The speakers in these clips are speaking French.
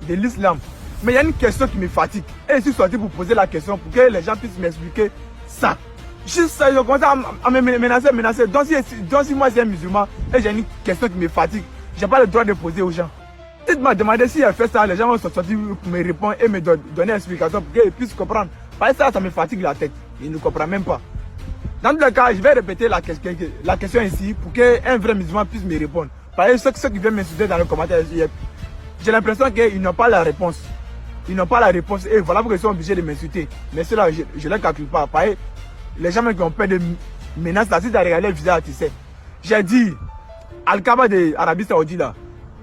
de l'islam. Mais il y a une question qui me fatigue. Et je suis sorti pour poser la question pour que les gens puissent m'expliquer ça. Juste ça, je commence à me menacer. Donc si moi c'est un musulman et j'ai une question qui me fatigue, je n'ai pas le droit de poser aux gens. Il m'a demandé si elle fait ça, les gens vont sortir pour me répondre et me donner une explication pour qu'ils puissent comprendre. Parce que ça me fatigue la tête. Ils ne comprennent même pas. Dans tous les cas, je vais répéter la question ici pour qu'un vrai musulman puisse me répondre. Parce que ceux qui viennent m'insulter dans les commentaires, j'ai l'impression qu'ils n'ont pas la réponse. Ils n'ont pas la réponse et voilà pourquoi ils sont obligés de m'insulter. Mais cela, je ne les calcule pas. Parce que les gens qui ont peur de menaces, là, si tu as regardé le visage, tu sais. J'ai dit, Al-Kaaba de l'Arabie Saoudite, là,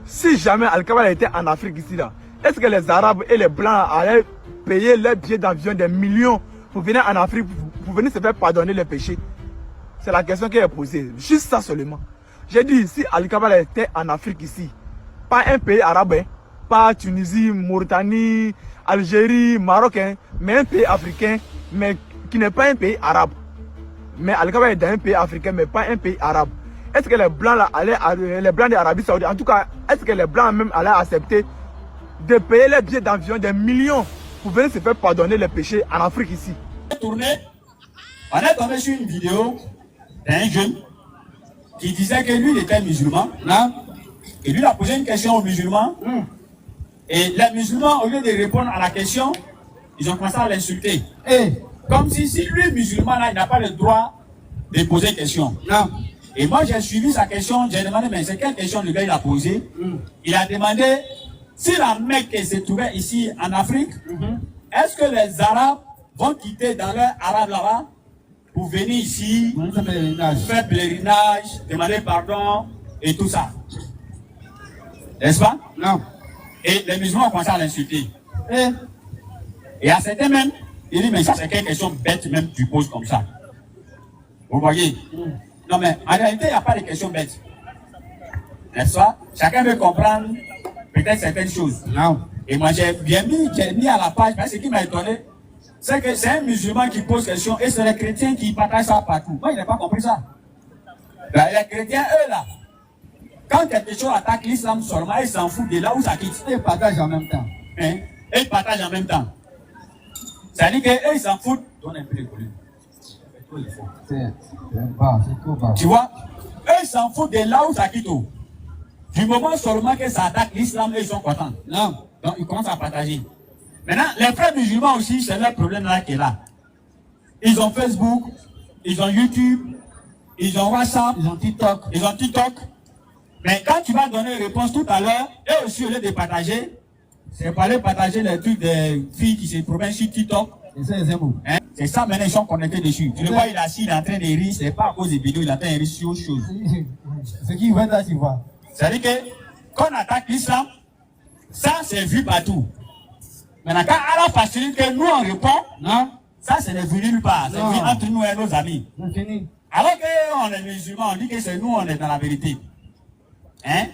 si jamais Al-Kaaba était en Afrique ici, là, est-ce que les Arabes et les Blancs allaient payer leurs billets d'avion des millions pour venir en Afrique, pour venir se faire pardonner les péchés? C'est la question qui est posée. Juste ça seulement. J'ai dit, si Al-Kaaba était en Afrique ici, pas un pays arabe, hein, pas Tunisie, Mauritanie, Algérie, Maroc, hein, mais un pays africain, mais qui n'est pas un pays arabe. Mais Al-Kaaba est dans un pays africain, mais pas un pays arabe. Est-ce que les Blancs là, les Blancs de l'Arabie Saoudite, en tout cas, est-ce que les Blancs même allaient accepter de payer les billets d'avion des millions pour venir se faire pardonner les péchés en Afrique ici? On est tombé sur une vidéo d'un jeune qui disait que lui il était musulman, là, et lui il a posé une question aux musulmans, et les musulmans, au lieu de répondre à la question, ils ont commencé à l'insulter. Comme si lui, musulman, là, il n'a pas le droit de poser une question. Non. Et moi, j'ai suivi sa question, j'ai demandé, mais c'est quelle question le gars il a posé? Il a demandé, si la Mecque se trouvait ici en Afrique, est-ce que les Arabes vont quitter dans leur arabe là-bas pour venir ici, faire pèlerinage, demander pardon et tout ça? N'est-ce pas? Non. Et les musulmans ont commencé à l'insulter. Et à certains même, il dit, mais ça c'est quelle question bête même tu poses comme ça? Vous voyez? Non mais en réalité, il n'y a pas de questions bêtes. N'est-ce pas? Chacun veut comprendre peut-être certaines choses. Non. Et moi j'ai mis à la page, parce que ce qui m'a étonné, c'est que c'est un musulman qui pose question et c'est les chrétiens qui partagent ça partout. Moi, il n'a pas compris ça. Là, les chrétiens, eux là, quand quelque chose attaque l'islam seulement, ils s'en foutent de là où ça quitte. Ils partagent en même temps. Hein? Et ils partagent en même temps. C'est-à-dire qu'eux, ils s'en foutent. Donne un peu de volume. C'est bas, c'est trop bas. Tu vois, eux, ils s'en foutent de là où ça quitte. Du moment seulement que ça attaque l'islam, ils sont contents. Non. Donc, ils commencent à partager. Maintenant, les frères musulmans aussi, c'est leur problème là qui est là. Ils ont Facebook, ils ont YouTube, ils ont WhatsApp, ils ont TikTok. Mais quand tu vas donner une réponse tout à l'heure, eux aussi, au lieu de partager, c'est pas aller partager les trucs des filles qui se promènent sur TikTok. Hein? C'est ça, maintenant, ils sont connectés dessus. Tu le vois, il est assis, il est en train de rire, c'est pas à cause des vidéos, il est en train de rire sur autre chose. Ce qui veut là, tu vois. C'est-à-dire que, quand on attaque l'islam, ça, c'est vu partout. Maintenant, quand Allah facilite que nous, on répond, non, ça, c'est ne vu nulle part. C'est vu entre nous et nos amis. Alors qu'on est musulmans, on dit que c'est nous, on est dans la vérité. Hein?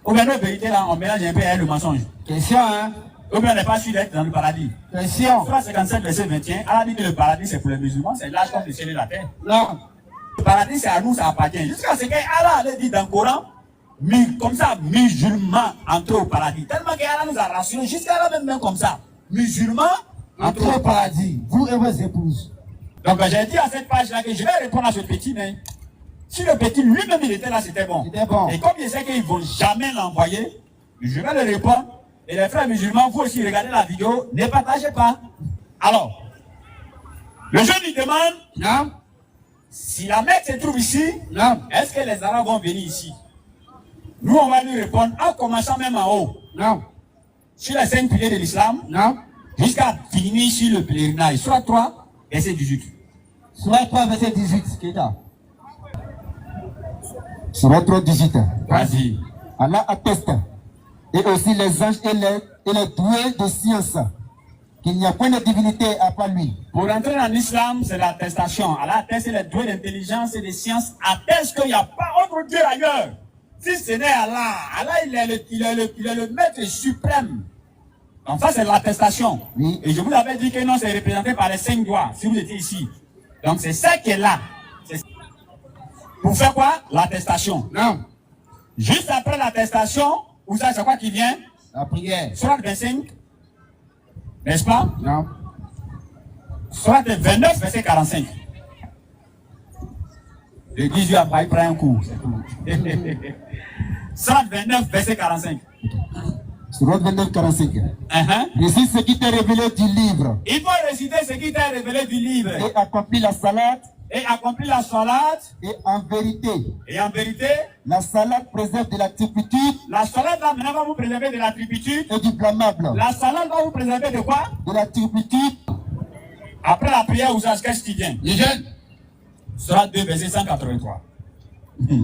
Ou bien nos vérités, là, on mélange un peu avec le mensonge. Question, hein? Ou bien on n'est pas sûr d'être dans le paradis. Question. Surah 57, verset 21, Allah dit que le paradis, c'est pour les musulmans, c'est l'âge comme le ciel et la terre. Non. Le paradis, c'est à nous, ça appartient. Jusqu'à ce qu'Allah allait dire dans le Coran, comme ça, musulmans entrent au paradis. Tellement qu'Allah nous a rassurés, jusqu'à là même comme ça. Musulmans entrent au paradis, vous et vos épouses. Donc j'ai dit à cette page-là que je vais répondre à ce petit, mais si le petit lui-même il était là, c'était bon. Et comme je sais qu'ils ne vont jamais l'envoyer, je vais le répondre. Et les frères musulmans, vous aussi regardez la vidéo, ne partagez pas. Alors, le jeune lui demande, non, si la Mecque se trouve ici, non, est-ce que les Arabes vont venir ici? Nous, on va lui répondre en commençant même en haut. Non. Sur les 5 piliers de l'islam. Non. Jusqu'à finir sur le pèlerinage. Surah 3, verset 18. Surah 3, verset 18. Surah 3, 18. Vas-y. Allah atteste, et aussi les anges et les doués de science, qu'il n'y a point de divinité à part lui. Pour entrer dans l'islam, c'est l'attestation. Allah atteste les doués d'intelligence et de science, atteste qu'il n'y a pas autre Dieu ailleurs. Si ce n'est Allah, Allah il est le maître suprême. Donc ça c'est l'attestation. Oui. Et je vous avais dit que non, c'est représenté par les 5 doigts, si vous étiez ici. Donc c'est ça qui est là. Pour faire quoi? L'attestation. Non. Juste après l'attestation, vous savez c'est quoi qui vient? La prière. Sourate 25, n'est-ce pas? Non. Sourate 29, verset 45. Le 18 après, il prend un coup. Sourate 29, verset 45. Sourate 29, 45. Récite ce qui t'est révélé du livre. Il faut réciter ce qui t'est révélé du livre. Et accomplir la salade. Et accomplir la salade. Et en vérité. Et en vérité. La salade préserve de la turpitude. La salade là maintenant va vous préserver de la turpitude. Et du blâmable. La salade va vous préserver de quoi? De la turpitude. Après la prière, vous savez ce qui vient. Les jeunes. Sourate 2, verset 183. On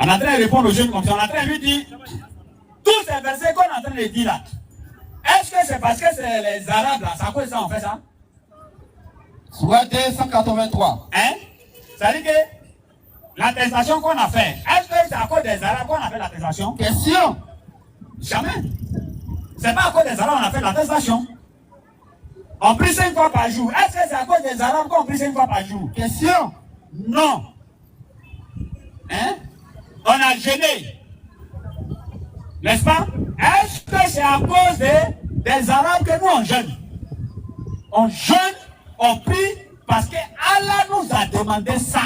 est en train de répondre aux jeunes comme ça. On est en train de lui dire tous ces versets qu'on est en train de dire là. Est-ce que c'est parce que c'est les Arabes là? C'est à cause de ça on fait ça? Sourate 2, 183. Hein? Ça veut dire que l'attestation qu'on a fait, est-ce que c'est à cause des Arabes qu'on a fait l'attestation? Question. Jamais. C'est pas à cause des Arabes qu'on a fait l'attestation. On prie 5 fois par jour. Est-ce que c'est à cause des Arabes qu'on prie 5 fois par jour? Question. Non. Hein? On a jeûné. N'est-ce pas? Est-ce que c'est à cause des Arabes que nous on jeûne? On jeûne, on prie parce que Allah nous a demandé ça.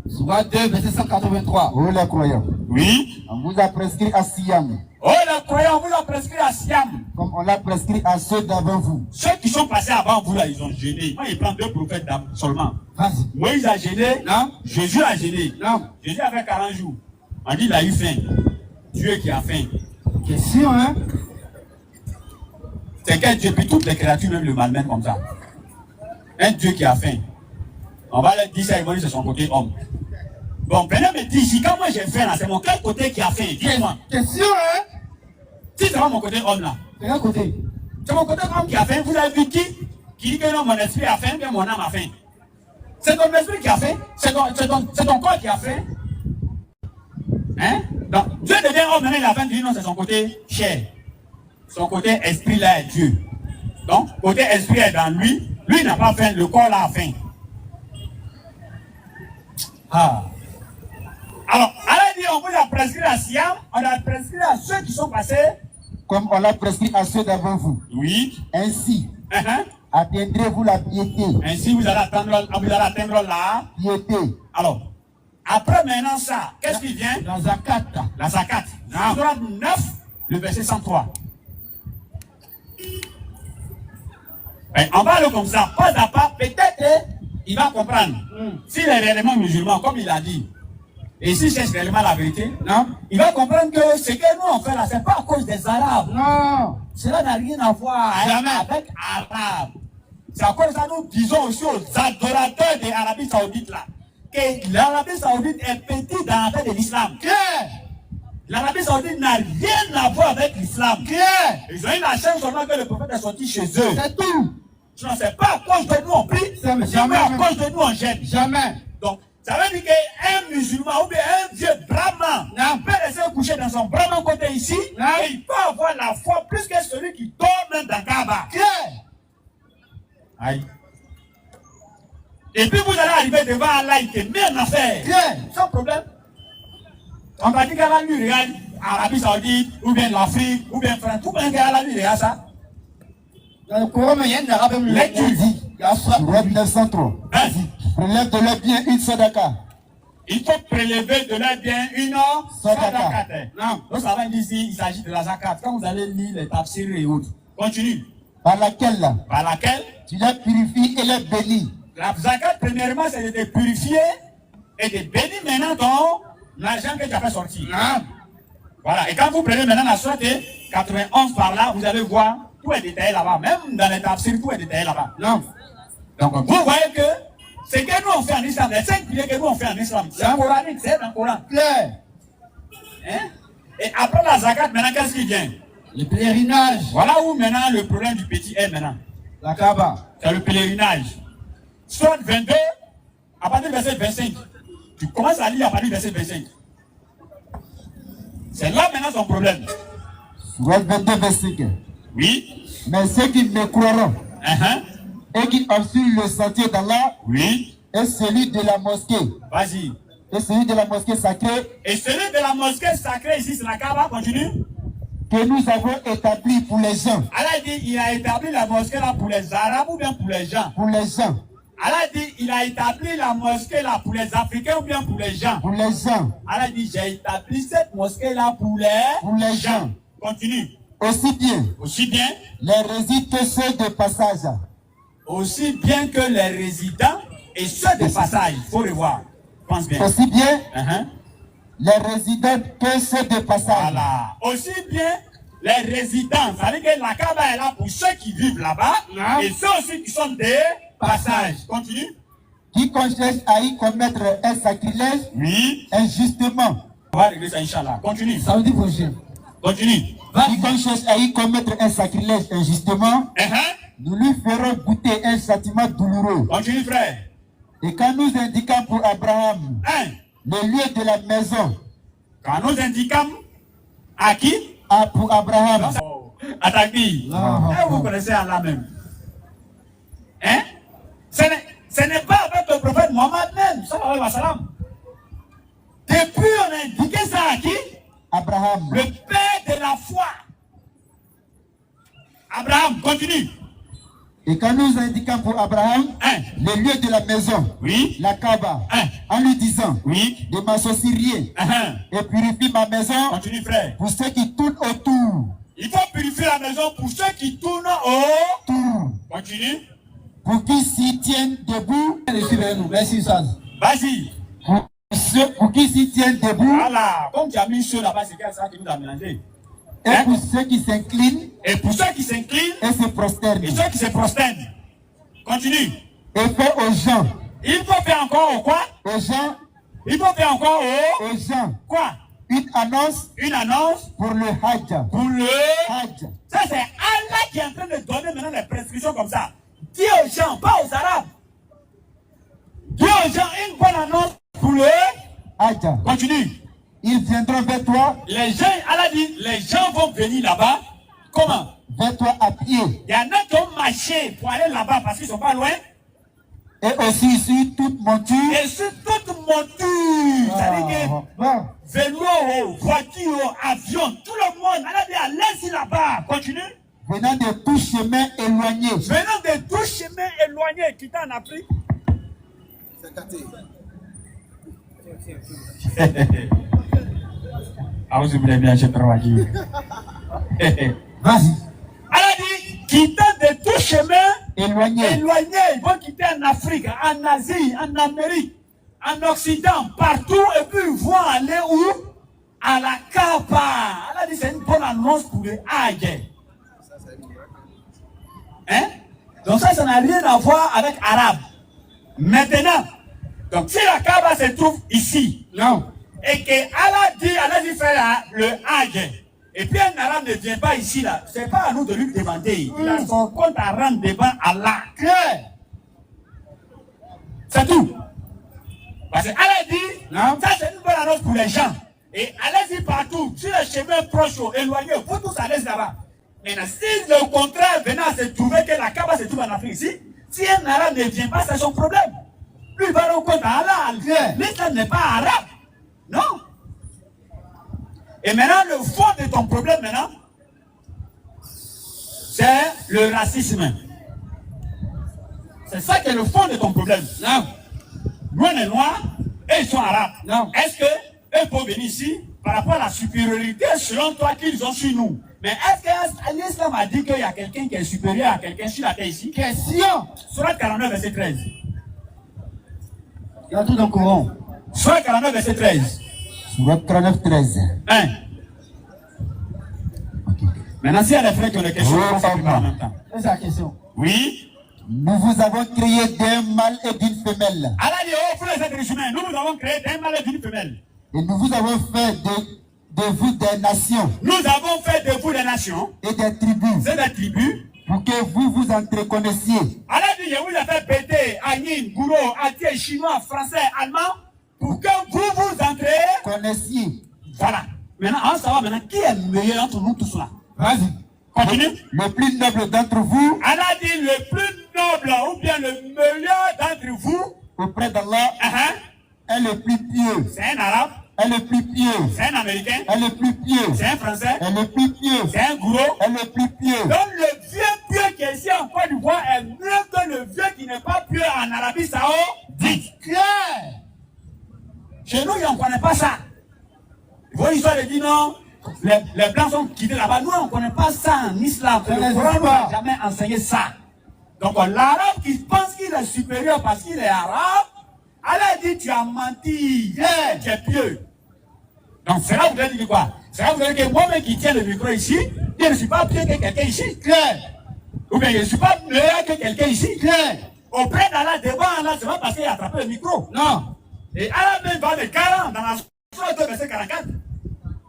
Sourate 2, verset 183. Oh les croyants. Oui. On vous a prescrit à Siam. Oh les croyants, on vous a prescrit à Siam. Comme on l'a prescrit à ceux d'avant vous. Ceux qui sont passés avant vous là, ils ont jeûné. Moi, il prend 2 prophètes seulement. Vas-y. Moïse a jeûné. Non. Jésus a jeûné. Non. Jésus a fait 40 jours. On dit il a eu faim. Dieu qui a faim. Question, hein? C'est quel Dieu, puis toutes les créatures même le malmènent comme ça. Un Dieu qui a faim. On va leur dire ça, ils vont dire c'est son côté homme. Bon, maintenant me dit ici, quand moi j'ai faim là, c'est mon quel côté qui a faim? Dis-moi. Question, hein? Si c'est pas mon côté homme là. C'est quel côté? C'est mon côté homme qui a faim. Vous avez vu qui dit que non, mon esprit a faim, bien mon âme a faim. C'est ton esprit qui a faim. C'est ton corps qui a faim. Hein? Donc, Dieu devient homme, maintenant il a faim, tu dis non, c'est son côté chair. Son côté esprit là est Dieu. Donc, côté esprit est dans lui. Lui n'a pas faim, le corps là a faim. Ah. Alors, allez dire, on vous a prescrit à Siam, on a prescrit à ceux qui sont passés. Comme on l'a prescrit à ceux d'avant vous. Oui. Ainsi, atteindrez-vous la piété. Ainsi, vous allez atteindre la piété. Alors, après maintenant ça, qu'est-ce qui vient? La zakat. La zakat. Sourate 9, le verset 103. Et on va le comme ça, pas à pas, peut-être il va comprendre. S'il est réellement musulman, comme il a dit, et s'il cherche réellement la vérité, non, il va comprendre que ce que nous on fait là, c'est pas à cause des Arabes. Non. Cela n'a rien à voir avec Arabes. C'est à cause de ça nous disons aussi aux adorateurs de l'Arabie Saoudite là, que l'Arabie Saoudite est petite dans l'affaire de l'islam. L'Arabie Saoudite n'a rien à voir avec l'islam. Ils ont eu la chance seulement que le prophète est sorti chez eux. C'est tout. Sinon, c'est pas à cause de nous on prie, jamais à cause de nous on gêne. Jamais. Donc, ça veut dire qu'un musulman ou bien un vieux brahman peut rester coucher dans son brahman côté ici et il peut avoir la foi plus que celui qui dort même dans Kaaba. Aïe. Et puis vous allez arriver devant Allah, il te met en affaire. Sans problème. On va dire qu'Allah lui regarde Arabie Saoudite, ou bien l'Afrique, ou bien France. Tout le monde qu'Allah lui regarde ça. Dans le Coran, il y a une arabe qui dit, Sourate 903. Vas-y. Prélève de leur bien une sadaka. Il faut prélever de leur bien une sadaka. Non, nous savons ici, il s'agit de la zakat. Quand vous allez lire les tafsirs et autres, continue. Par laquelle là? Par laquelle tu les purifies et les bénis. La zakat, premièrement, c'est de te purifier et de bénir maintenant ton l'argent que tu as fait sortir. Voilà. Et quand vous prenez maintenant la sourate 91 par là, vous allez voir, tout est détaillé là-bas. Même dans les tafsirs, tout est détaillé là-bas. Non. Donc, vous voyez que ce que nous on fait en islam, les 5 piliers que nous on fait en islam, c'est coranique, c'est dans le Coran. Clair. Hein? Et après la zakat, maintenant, qu'est-ce qui vient? Le pèlerinage. Voilà où maintenant le problème du petit est maintenant. La Kaaba. C'est le pèlerinage. Sourate 22, à partir du verset 25. Tu commences à lire à partir du verset 25. C'est là maintenant son problème. Sourate 22, verset 5. Oui. Mais ceux qui me croiront et qui obstruent le sentier d'Allah, oui, et celui de la mosquée. Vas-y. Et celui de la mosquée sacrée. Et celui de la mosquée sacrée ici, c'est la Kaaba, continue. que nous avons établi pour les gens. Allah dit, il a établi la mosquée là pour les Arabes ou bien pour les gens? Pour les gens. Allah dit, il a établi la mosquée là pour les Africains ou bien pour les gens? Pour les gens. Allah dit, j'ai établi cette mosquée là pour les gens. Continue. Aussi bien les résidents que ceux de passage. Aussi bien que les résidents et ceux de passage. Il faut revoir. Pense bien. Aussi bien les résidents que ceux de passage. Voilà. Aussi bien les résidents. Ça veut dire que la Kaaba est là pour ceux qui vivent là-bas et ceux aussi qui sont des passages. Continue. Quiconque cherche à y commettre un sacrilège injustement. On va régler ça, Inch'Allah. Continue. Samedi prochain. Continue. Quiconque cherche à y commettre un sacrilège injustement, nous lui ferons goûter un châtiment douloureux. Continue, frère. Et quand nous indiquons pour Abraham le lieu de la maison, quand nous indiquons à qui? Pour Abraham. Attendez. Vous connaissez Allah même. Hein? Ce n'est pas avec le prophète Mohammed même. Sallallahu alayhi wa sallam. Depuis on a indiqué ça à qui? Abraham. Le père de la foi. Abraham, continue. Et quand nous indiquons pour Abraham le lieu de la maison, la Kaaba, en lui disant, ne m'associe rien et purifie ma maison. Continue, frère. Pour ceux qui tournent autour. Il faut purifier la maison pour ceux qui tournent autour. Continue. Pour qu'ils s'y tiennent debout. Merci, Saz. Vas-y. Pour qu'ils s'y tiennent debout. Voilà. Comme tu as mis ceux là-bas, c'est ça qui nous a mélangé. Et pour ceux qui s'inclinent. Et pour ceux qui s'inclinent. Et se prosternent. Et ceux qui se prosternent. Continue. Et fait aux gens. Il faut faire encore au quoi? Aux gens. Il faut faire encore aux gens. Quoi? Une annonce. Une annonce. Pour le Hajj. Pour le Hajj. Ça c'est Allah qui est en train de donner maintenant les prescriptions comme ça. Dis aux gens, pas aux Arabes. Dis aux gens une bonne annonce pour le Hajj. Continue. Ils viendront vers toi. Les gens, Allah dit, les gens vont venir là-bas. Comment? Vers toi à pied. Il y en a qui ont marché pour aller là-bas parce qu'ils ne sont pas loin. Et aussi sur toute monture. Et sur toute monture. C'est-à-dire que vélo, voiture, avion, tout le monde. Allah dit, allez-y là-bas. Continue. Venant de tout chemin éloigné. Venant de tout chemin éloigné. Qui t'en a pris? Ah, vous voulez bien, je travaille. Vas-y. Allah dit, quittant de tout chemin éloigné. Ils vont quitter en Afrique, en Asie, en Amérique, en Occident, partout, et puis ils vont aller où? À la Kaaba. Allah dit, c'est une bonne annonce pour les Hajj. Hein? Donc ça n'a rien à voir avec arabe. Maintenant, donc si la Kaaba se trouve ici, non, et que Allah dit, allez-y faire le Hajj, et puis un arabe ne vient pas ici là, c'est pas à nous de lui demander. Il a son compte à rendre devant Allah. C'est tout. Parce que Allah dit, non, ça c'est une bonne annonce pour les gens. Et allez-y partout, sur les chemins proches ou éloignés, vous tous allez là-bas. Maintenant, si le contraire venait à se trouver que la Kaaba se trouve en Afrique ici, si un arabe ne vient pas, c'est son problème. Lui, il va rendre compte à Allah. L'Islam n'est pas arabe. Non. Et maintenant, le fond de ton problème, maintenant, c'est le racisme. C'est ça qui est le fond de ton problème. Non. Nous, on est noirs et ils sont arabes. Non. Est-ce qu'eux peuvent venir ici par rapport à la supériorité selon toi qu'ils ont sur nous? Mais est-ce que l'islam a dit qu'il y a quelqu'un qui est supérieur à quelqu'un sur la terre ici? Question. Surat 49, verset 13. Il y a tout dans le Coran. Surat 49, verset 13. Surat 49, 13. 1. Okay. Maintenant, s'il y a des frères qui ont des questions, on va en même temps. C'est la question. Oui. Nous vous avons créé d'un mâle et d'une femelle. Allah dit, oh, pour les êtres humains, nous vous avons créé d'un mâle et d'une femelle. Et nous vous avons fait de vous des nations. Nous avons fait de vous des nations. Et des tribus. C'est des tribus. Pour que vous vous entreconnaissiez. Allah dit, je vous ai fait péter Agnin, Gouro, Atier, Chinois, Français, Allemand. Pour que vous vous connaissiez. Voilà. Maintenant, on savoir maintenant qui est meilleur entre nous tous là. Vas-y. Continue. Le plus noble d'entre vous. Allah dit le plus noble ou bien le meilleur d'entre vous. Auprès d'Allah. Est le plus pieux. C'est un arabe. Elle est plus pieux. C'est un Américain. Elle est plus pieux. C'est un Français. Elle est plus pieux. C'est un gros. Elle est plus pieux. Donc le vieux pieux qui est ici en Côte d'Ivoire est mieux que le vieux qui n'est pas pieux en Arabie Saoudite. Claire. Chez nous, on ne connaît pas ça. Vos histoires de dire non, les blancs sont quittés là-bas. Nous, on ne connaît pas ça en islam. Le Coran n'a jamais enseigné ça. Donc l'arabe qui pense qu'il est supérieur parce qu'il est arabe, Allah dit tu as menti, tu es pieux. Donc c'est là que vous allez dire quoi? C'est là que vous allez dire que moi-même qui tiens le micro ici, je ne suis pas pieux que quelqu'un ici. Claire. Ou bien je ne suis pas meilleur que quelqu'un ici. Claire. Auprès d'Allah, devant Allah, c'est pas parce qu'il a attrapé le micro. Non. Et Allah même va de 40 dans la sourate de verset 44.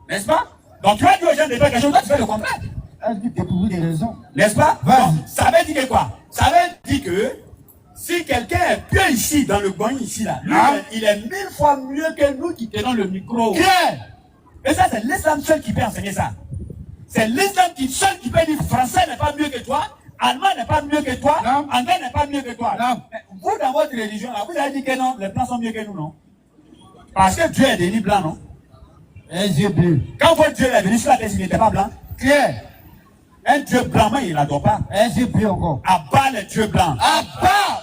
N'est-ce pas? Donc tu vas dire aux gens de faire quelque chose, toi tu fais le contraire. Elle dit que pour des raisons. N'est-ce pas? Donc, ça veut dire que quoi? Ça veut dire que si quelqu'un est pieux ici, dans le coin ici, là, lui, il est 1000 fois mieux que nous qui tenons le micro. Claire. Et ça, c'est l'islam seul qui peut enseigner ça. C'est l'islam seul qui peut dire français n'est pas mieux que toi, allemand n'est pas mieux que toi, anglais n'est pas mieux que toi. Non. Vous, dans votre religion, là, vous avez dit que non, les blancs sont mieux que nous, non? Parce que Dieu est devenu blanc, non? Un Dieu bleu. Quand votre Dieu est venu sur la terre, il n'était pas blanc. Claire. Un Dieu blanc, mais il n'adore pas. Un Dieu bleu encore. Abat les dieux blancs. Abat.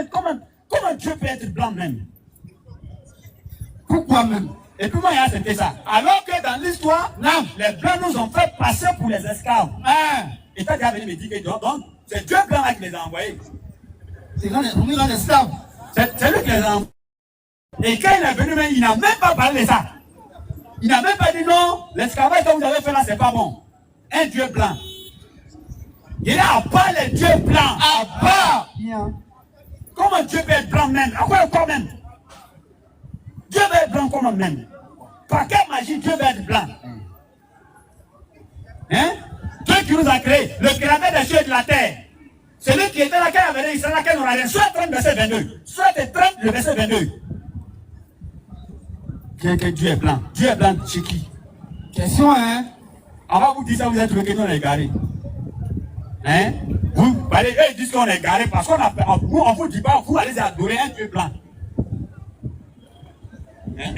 Comment Dieu peut être blanc même? Pourquoi même? Et puis moi, il a accepté ça. Alors que dans l'histoire, les blancs nous ont fait passer pour les esclaves. Et toi, tu as venu me dire que donc, c'est Dieu blanc là qui les a envoyés. C'est quand les esclaves. C'est lui qui les a envoyés. Et quand il est venu, il n'a même pas parlé de ça. Il n'a même pas dit non, l'esclavage que vous avez fait là, c'est pas bon. Un Dieu blanc. Il a pas les dieux blancs. Abat. Bien. Comment Dieu peut être blanc même? À quoi encore même? Dieu va être blanc comment même? Par quelle magie Dieu va être blanc? Hein? Dieu qui nous a créés, le créateur des cieux et de la terre. Celui qui était là, qui avait dit, c'est là qu'il n'aura rien. Soit 30, verset 22. Soit 30, le verset 22. Que Dieu est blanc. Dieu est blanc chez qui? Question, hein? On va vous dire ça, vous êtes trouvé que nous on est garés. Hein? Vous, allez, eux ils disent qu'on est garés parce qu'on a, on vous dit pas, vous allez adorer un Dieu blanc. Hein?